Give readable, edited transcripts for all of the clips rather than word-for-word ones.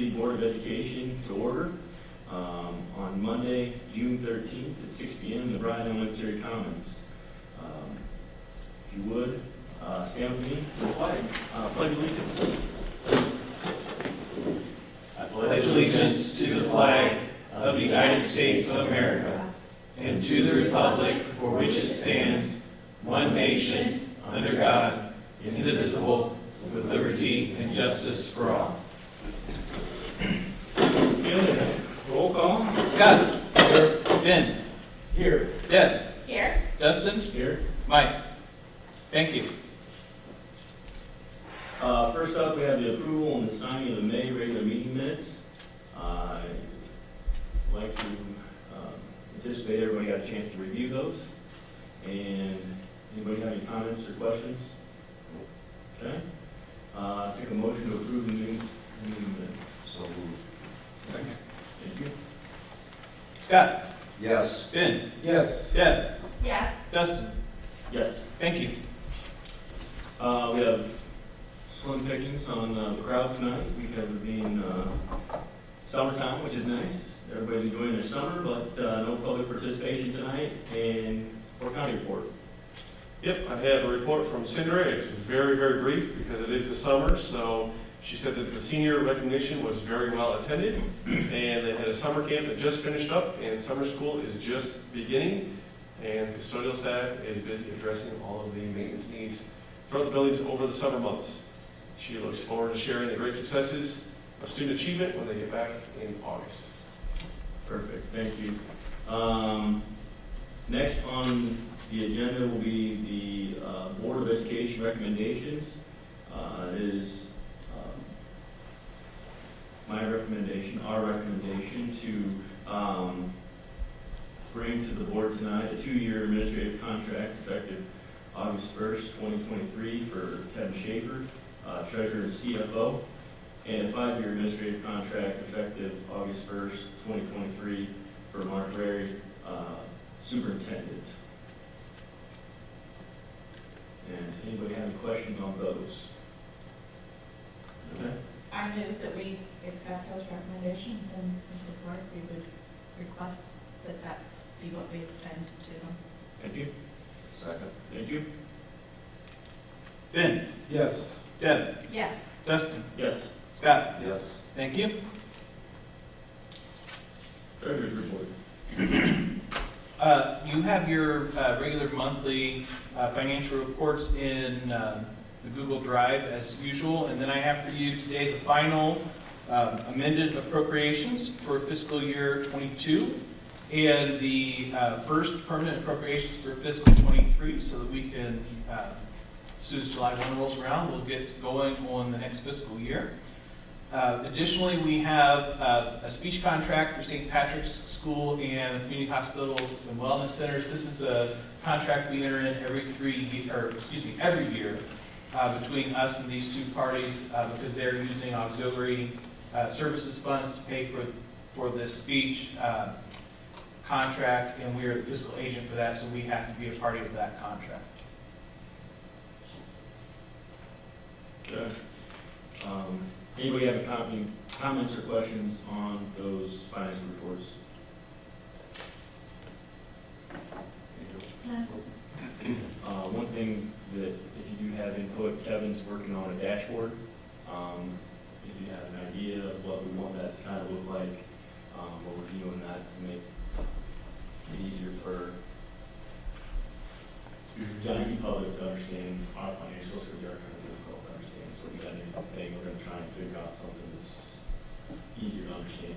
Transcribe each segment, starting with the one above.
City Board of Education to order on Monday, June 13th at 6 p.m. in the Bryan Elementary Commons. If you would, stand with me for the flag. Pledge allegiance. I pledge allegiance to the flag of the United States of America and to the republic for which it stands, one nation, under God, indivisible, with liberty and justice for all. Roll call. Scott. Here. Ben. Here. Deb. Here. Dustin. Here. Mike. Thank you. First up, we have the approval and the signing of the May regular meeting minutes. I'd like to anticipate everybody got a chance to review those. And anybody have any comments or questions? Okay. Take a motion to approve the meeting minutes. So moved. Second. Thank you. Scott. Yes. Ben. Yes. Deb. Yes. Dustin. Yes. Thank you. We have slim pickings on the crowd tonight because of being summertime, which is nice. Everybody's enjoying their summer, but no public participation tonight. And Fort County report. Yep, I have a report from Cindra. It's very, very brief because it is the summer. So she said that the senior recognition was very well attended, and they had a summer camp that just finished up, and summer school is just beginning, and custodial staff is busy addressing all of the maintenance needs throughout the buildings over the summer months. She looks forward to sharing the great successes of student achievement when they get back in August. Perfect, thank you. Next on the agenda will be the Board of Education recommendations. It is my recommendation, our recommendation, to bring to the board tonight a 2-year administrative contract effective August 1st, 2023 for Kevin Schaefer, Treasurer and CFO, and a 5-year administrative contract effective August 1st, 2023 for Mark Rary, Superintendent. And anybody have any questions on those? Okay. I move that we accept those recommendations and for support, we would request that that be what we extend to them. Thank you. Second. Thank you. Ben. Yes. Deb. Yes. Dustin. Yes. Scott. Yes. Thank you. Treasurer's report. You have your regular monthly financial reports in the Google Drive as usual, and then I have for you today the final amended appropriations for fiscal year 22 and the first permanent appropriations for fiscal 23, so that we can, as soon as July 1 rolls around, we'll get going on the next fiscal year. Additionally, we have a speech contract for St. Patrick's School and the Community Hospitals and Wellness Centers. This is a contract we enter in every year between us and these two parties because they're using auxiliary services funds to pay for this speech contract, and we are the fiscal agent for that, so we have to be a party of that contract. Okay. Anybody have any comments or questions on those financial reports? One thing that, if you do have input, Kevin's working on a dashboard. If you have an idea of what we want that to kind of look like, we're reviewing that to make it easier for the public to understand our financials, because they are kind of difficult to understand. So if you got anything, we're going to try and figure out something that's easier to understand.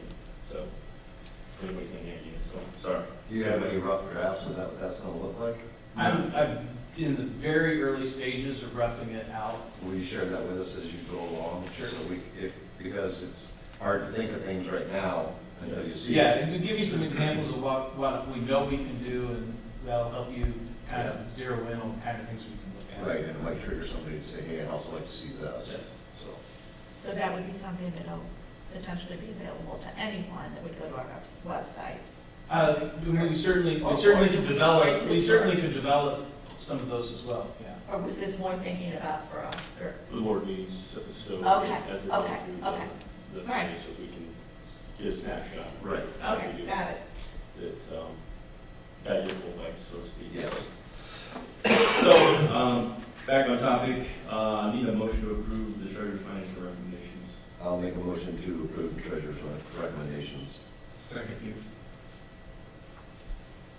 So, if anybody's got any ideas, so, sorry. Do you have any rough drafts of that, what that's gonna look like? I'm in the very early stages of roughing it out. Will you share that with us as you go along? Sure. So because it's hard to think of things right now until you see Yeah, it. and we give you some examples of what we know we can do, and that'll help you kind of zero in on the kind of things we can look at. Right, and it might trigger somebody to say, hey, I'd also like to see this. Yes. So, So that would be something that'll potentially be available to anyone that would go to our website. We certainly Or could develop, is this we certainly for- could develop some of those as well, yeah. Or was this more thinking about for us, or? The board meetings, so. Okay, as we go okay, through okay. the Right. financials, we can get a snapshot. Right. Okay, got it. It's, digestible, like, so to speak. Yes. So, back on topic, I need a motion to approve the treasurer's financial recommendations. I'll make a motion to approve the treasurer's recommendations. Second.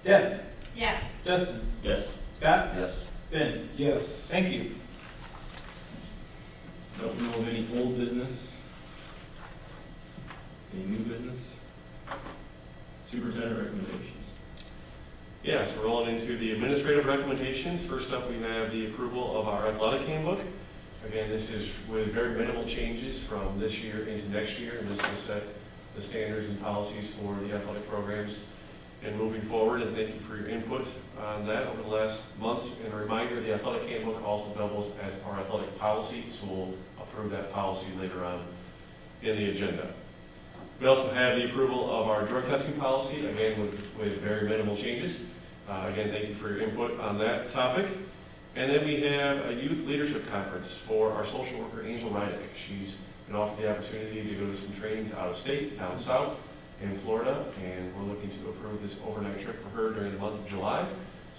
Deb? Yes. Justin? Yes. Scott? Yes. Ben? Yes. Thank you. Don't know of any old business. Any new business? Superintendent recommendations. Yes, we're rolling into the administrative recommendations. First up, we have the approval of our athletic handbook. Again, this is with very minimal changes from this year into next year, and this will set the standards and policies for the athletic programs and moving forward. And thank you for your input on that over the last months. And a reminder, the athletic handbook also doubles as our athletic policy, so we'll approve that policy later on in the agenda. We also have the approval of our drug testing policy, again with very minimal changes. Again, thank you for your input on that topic. And then we have a youth leadership conference for our social worker, Angel Rydick. She's been offered the opportunity to go to some trainings out of state, down south in Florida, and we're looking to approve this overnight trip for her during the month of July,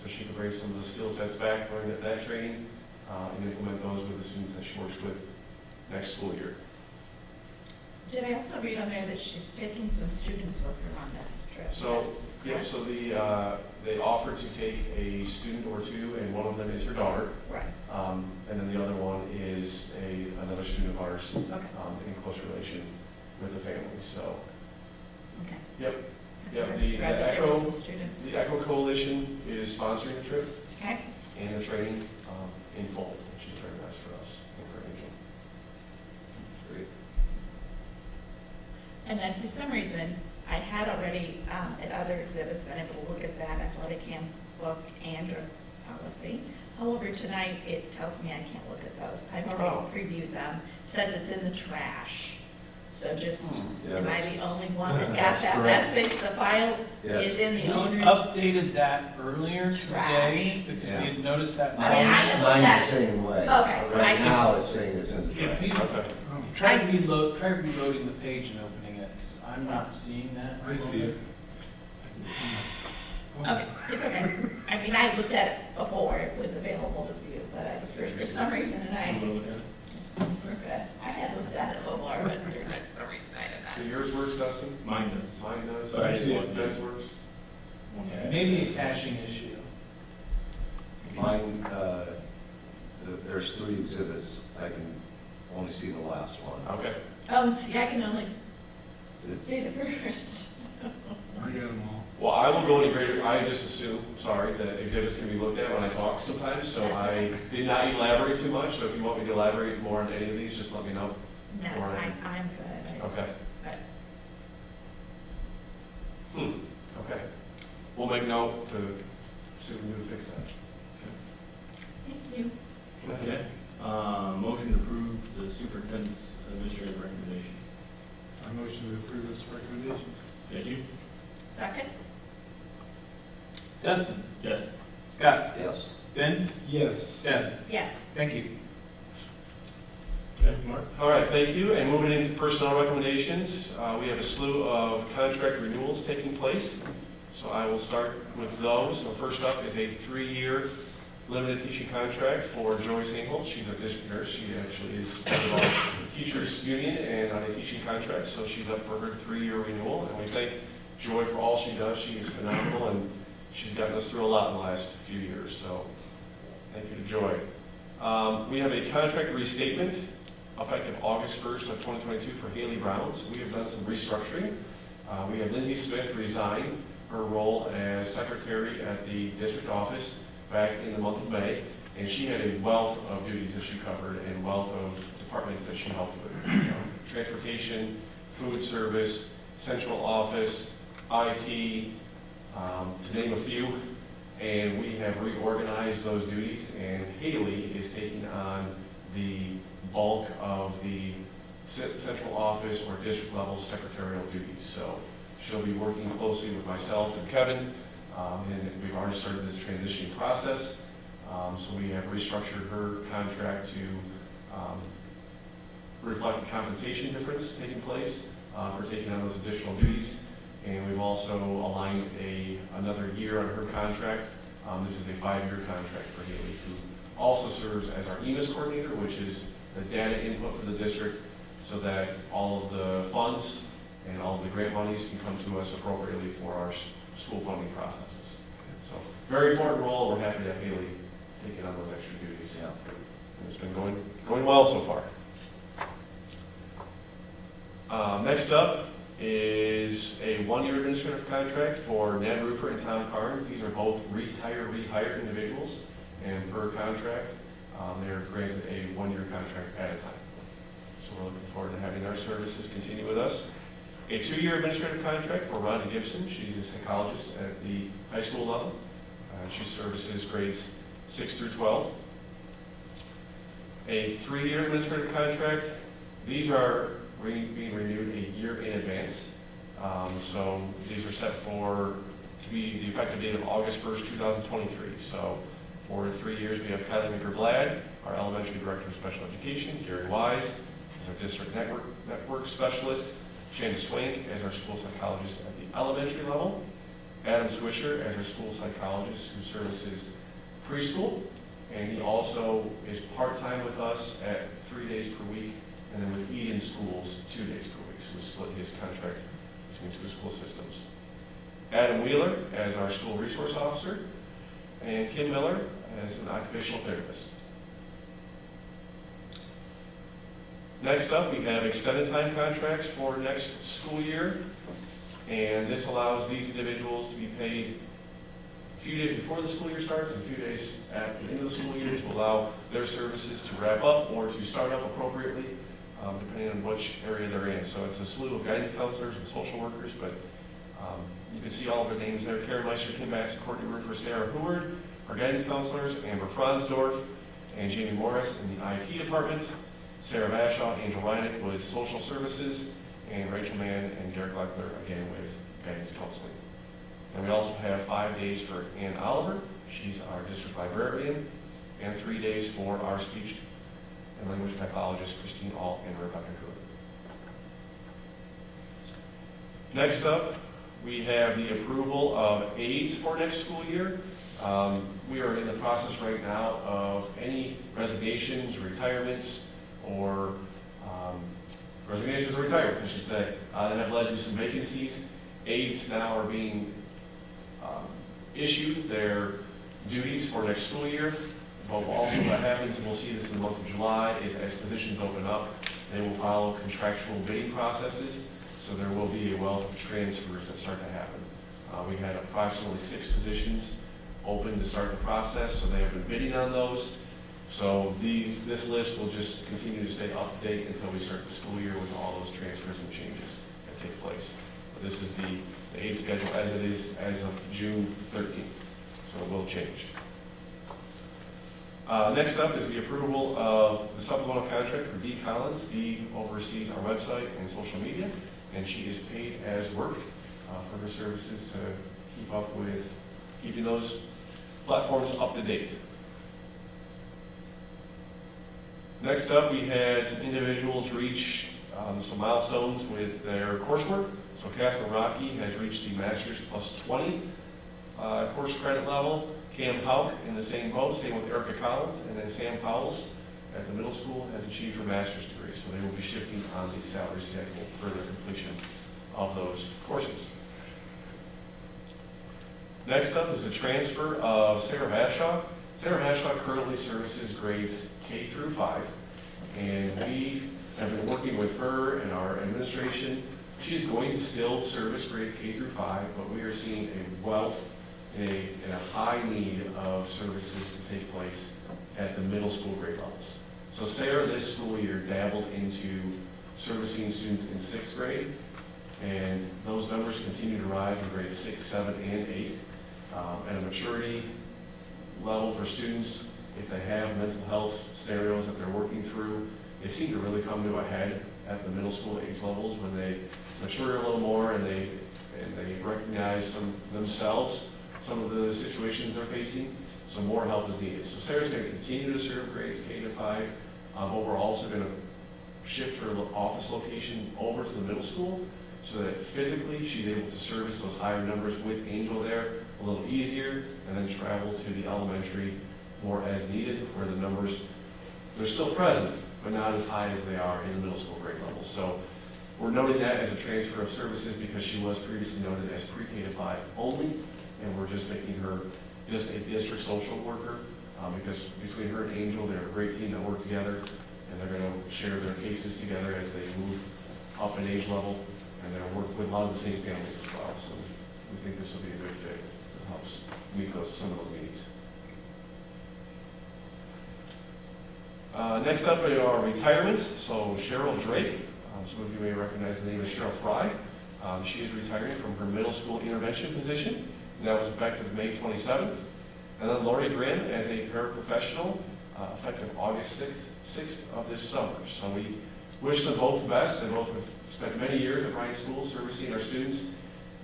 so she can bring some of the skill sets back during that training and implement those with the students that she works with next school year. Did I also read on there that she's taking some students with her on this trip? So, yep, so they offered to take a student or two, and one of them is her daughter, Right, and then the other one is another student of ours okay, in close relation with the family, so. okay. Yep, I yep, read the that there were ECHO, some students. the ECHO Coalition is sponsoring the trip Okay, and the training in full, which is very nice for us and for Angel. Great. and then for some reason, I had already, at other exhibits, been able to look at that athletic handbook and drug policy. However, tonight, it tells me I can't look at those. I've already previewed them. It says it's in the trash. So just, Yeah, am I that's- the only one that got That's that correct. message? The file Yes. is in We the owner's. updated that earlier today Trash. because Yeah. we had noticed that. I mean, I had looked Mine's at the it. same way. Okay, Right right. now, it's saying it's in the If draft. you Okay. try reloading the page and opening it, because I'm not seeing that. I see it. Okay, it's okay. I mean, I looked at it before it was available to view, but for some reason, and I, Someone look at it? we're good. I had looked at it before, but for some reason, I did So not. yours works, Dustin? Mine does. Mine does? But I see it. Ben's works? Yeah. Maybe a caching issue. Mine, there's 3 exhibits. I can only see the last one. Okay. Oh, and see, I can only It's- see the first. I got them all. Well, I will go into greater, I just assume, sorry, that exhibits can be looked at when I talk sometimes, so That's I okay. did not elaborate too much, so if you want me to elaborate more on any of these, just let me know. No, All right. I'm good. Okay. But Okay. We'll make note to see if we can fix that. thank you. Okay. Motion to approve the superintendent's administrative recommendations. I motion to approve this recommendations. Thank you. Second? Dustin? Yes. Scott? Yes. Ben? Yes. Deb? Yes. Thank you. Okay, Mark? All right, thank you. And moving into personnel recommendations, we have a slew of contract renewals taking place. So I will start with those. So first up is a 3-year limited teaching contract for Joy Single. She's our district nurse. She actually is part of our teachers union and on a teaching contract. So she's up for her 3-year renewal. And we thank Joy for all she does. She is phenomenal and she's gotten us through a lot in the last few years. So thank you to Joy. We have a contract restatement effective August 1st of 2022 for Haley Browns. We have done some restructuring. We have Lindsay Smith resign her role as secretary at the district office back in the month of May, and she had a wealth of duties that she covered and wealth of departments that she helped with. Transportation, food service, central office, IT, to name a few. And we have reorganized those duties, and Haley is taking on the bulk of the central office or district level secretarial duties. So she'll be working closely with myself and Kevin, and we've already started this transitioning process. So we have restructured her contract to reflect the compensation difference taking place for taking on those additional duties. And we've also aligned another year on her contract. This is a 5-year contract for Haley, who also serves as our EMIS coordinator, which is the data input for the district, so that all of the funds and all of the grant monies can come to us appropriately for our school funding processes. So, very important role. We're happy to have Haley taking on those extra duties. Yeah. And it's been going well so far. Next up is a 1-year administrative contract for Ned Roofer and Tom Carnes. These are both rehired individuals, and per contract, they're granted a 1-year contract at a time. So we're looking forward to having our services continue with us. A 2-year administrative contract for Rhonda Gibson. She's a psychologist at the high school level. She services grades 6 through 12. A 3-year administrative contract. These are being renewed a year in advance. So these are set to be the effective date of August 1st, 2023. So for 3 years, we have Kylie Maker-Vlad, our elementary director of special education, Gary Wise as our district network specialist, Shannon Swank as our school psychologist at the elementary level, Adam Swisher as our school psychologist who services preschool, and he also is part-time with us at 3 days per week, and then with Eden Schools 2 days per week. So we split his contract between 2 school systems. Adam Wheeler as our school resource officer, and Kim Miller as an occupational therapist. Next up, we have extended time contracts for next school year, and this allows these individuals to be paid a few days before the school year starts and a few days at the end of the school year to allow their services to wrap up or to start up appropriately, depending on which area they're in. So it's a slew of guidance counselors and social workers, but you can see all of their names there. Karen Meister, Kim Bassett, Courtney Roofer, Sarah Heward, our guidance counselors, Amber Fronsdorf, and Jamie Morris in the IT department. Sarah Bashaw, Angel Reinick with social services, and Rachel Mann and Derek Leckler again with guidance counseling. And we also have 5 days for Ann Oliver. She's our district librarian, and 3 days for our speech and language pathologist, Christine Alt and Rebecca Cook. Next up, we have the approval of aides for next school year. We are in the process right now of any resignations, retirements, or resignations or retirements, I should say, that have led to some vacancies. Aides now are being issued their duties for next school year. But also what happens, and we'll see this in the month of July, is as positions open up, they will follow contractual bidding processes. So there will be a wealth of transfers that start to happen. We had approximately 6 positions open to start the process, so they have been bidding on those. So this list will just continue to stay up to date until we start the school year with all those transfers and changes that take place. But this is the aid schedule as it is as of June 13th, so it will change. Next up is the approval of the supplemental contract for Dee Collins. Dee oversees our website and social media, and she is paid as worked for her services to keep up with keeping those platforms up to date. Next up, we had some individuals reach some milestones with their coursework. So Catherine Rocky has reached the Master's Plus 20 course credit level. Cam Hauk in the same boat, same with Erica Collins, and then Sam Fowles at the middle school has achieved her master's degree. So they will be shifting on the salary schedule for the completion of those courses. Next up is the transfer of Sarah Bashaw. Sarah Bashaw currently services grades K through 5, and we have been working with her and our administration. She's going to still service grades K through 5, but we are seeing a wealth and a high need of services to take place at the middle school grade levels. So Sarah this school year dabbled into servicing students in 6th grade, and those numbers continue to rise in grades 6, 7, and 8. At a maturity level for students, if they have mental health scenarios that they're working through, they seem to really come to a head at the middle school age levels when they mature a little more and they recognize some of the situations they're facing, so more help is needed. So Sarah's going to continue to serve grades K to 5, but we're also going to shift her office location over to the middle school so that physically she's able to service those higher numbers with Angel there a little easier, and then travel to the elementary more as needed, where the numbers, they're still present, but not as high as they are in the middle school grade level. So we're noting that as a transfer of services because she was previously noted as pre-K to 5 only, and we're just making her just a district social worker, because between her and Angel, they're a great team that work together, and they're going to share their cases together as they move up in age level, and they'll work with a lot of the same families as well. So we think this will be a good fit. It helps meet some of those needs. Next up are retirements. So Cheryl Drake, some of you may recognize the name of Cheryl Fry. She is retiring from her middle school intervention position, and that was effective May 27th. And then Lori Grimm as a paraprofessional, effective August 6th of this summer. So we wish them both the best. They both have spent many years at Bryan School servicing our students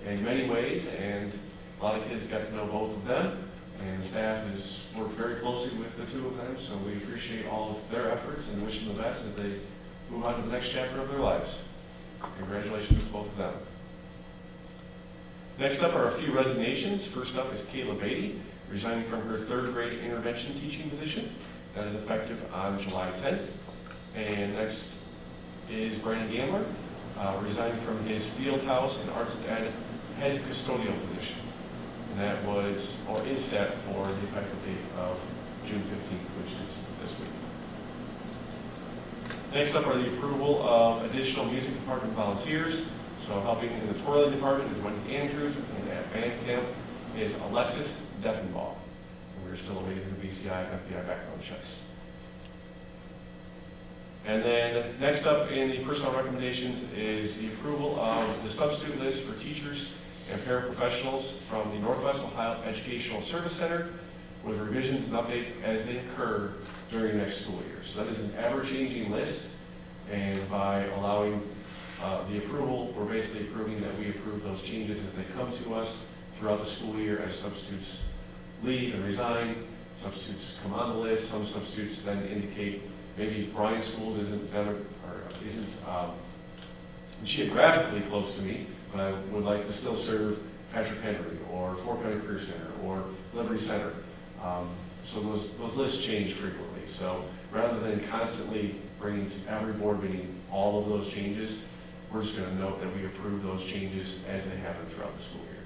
in many ways, and a lot of kids got to know both of them. And the staff has worked very closely with the two of them, so we appreciate all of their efforts and wish them the best as they move on to the next chapter of their lives. Congratulations to both of them. Next up are a few resignations. First up is Kayla Beatty, resigning from her 3rd grade intervention teaching position. That is effective on July 10th. And next is Bryan Gambler, resigning from his field house and arts and ed head custodial position. And that was, or is set for the effective date of June 15th, which is this week. Next up are the approval of additional music department volunteers. So helping in the twirling department is Wendy Andrews, and at band camp is Alexis Deffenbaugh. And we're still awaiting the BCI and FBI background checks. And then next up in the personnel recommendations is the approval of the substitute list for teachers and paraprofessionals from the Northwest Ohio Educational Service Center, with revisions and updates as they occur during the next school year. So that is an ever-changing list, and by allowing the approval, we're basically approving that we approve those changes as they come to us throughout the school year as substitutes leave and resign, substitutes come on the list, some substitutes then indicate maybe Bryan Schools isn't geographically close to me, but I would like to still serve Patrick Henry or Fort County Career Center or Liberty Center. So those lists change frequently. So rather than constantly bringing to every board meeting all of those changes, we're just going to note that we approve those changes as they happen throughout the school year.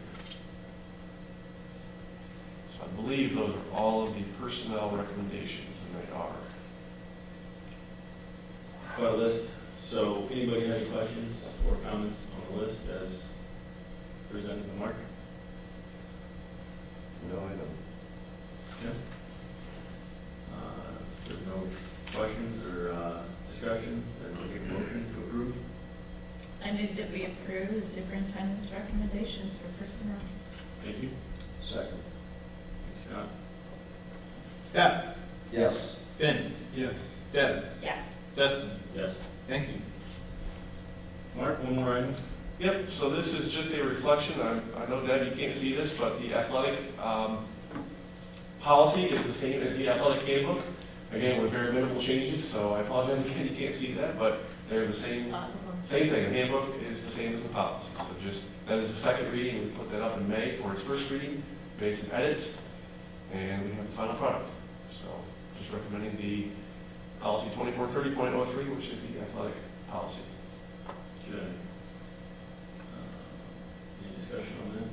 So I believe those are all of the personnel recommendations, and they are. Quite a list. So anybody have any questions or comments on the list as presented by Mark? No, I don't. Okay. If there's no questions or discussion, then we'll take a motion to approve. I move that we approve the superintendent's recommendations for personnel. Thank you. Second. Scott? Scott? Yes. Ben? Yes. Deb? Yes. Justin? Yes. Thank you. Mark, one more item. Yep, so this is just a reflection. I know, Deb, you can't see this, but the athletic policy is the same as the athletic handbook. Again, with very minimal changes, so I apologize again, you can't see that, but they're the same thing. The handbook is the same as the policy. So just, that is the second reading. We put that up in May for its first reading, made some edits, and we have the final product. So just recommending the policy 2430.03, which is the athletic policy. Good. Any discussion on that?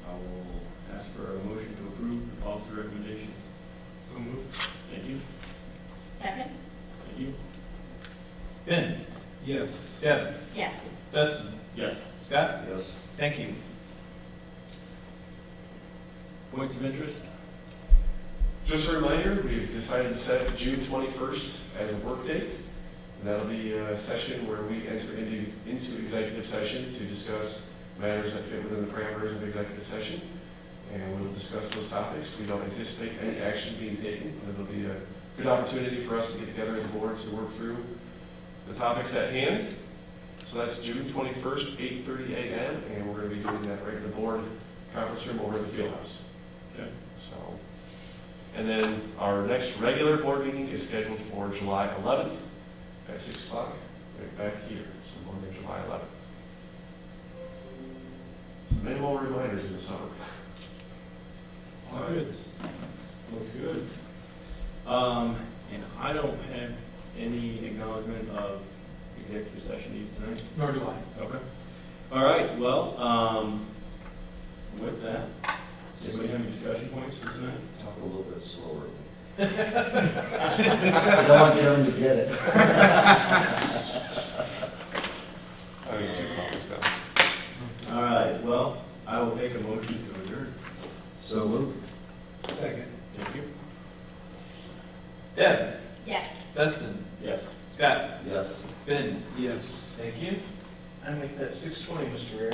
I will ask for a motion to approve the policy recommendations. So moved. Thank you. Second? Thank you. Ben? Yes. Deb? Yes. Justin? Yes. Scott? Yes. Thank you. Points of interest? Just a reminder, we've decided to set June 21st as a work date. And that'll be a session where we enter into executive session to discuss matters that fit within the parameters of executive session. And we'll discuss those topics. We don't anticipate any action being taken, but it'll be a good opportunity for us to get together as a board to work through the topics at hand. So that's June 21st, 8:30 a.m., and we're going to be doing that right in the board conference room over at the field house. Okay. So, And then our next regular board meeting is scheduled for July 11th at 6 o'clock, right back here, so Monday, July 11th. Many more reminders in the summer. All right. Good. Looks good. And I don't have any acknowledgement of executive session needs tonight. Nor do I. Okay. All right, well, with that, does anybody have any discussion points for tonight? Talk a little bit slower. I don't want Kevin to get it. I need 2 copies now. All right, well, I will take a motion to adjourn. So moved. Second. Thank you. Deb, Yes. Dustin, Yes. Scott, Yes. Ben. Yes. Thank you. I make that 6:20, Mr. Mayor.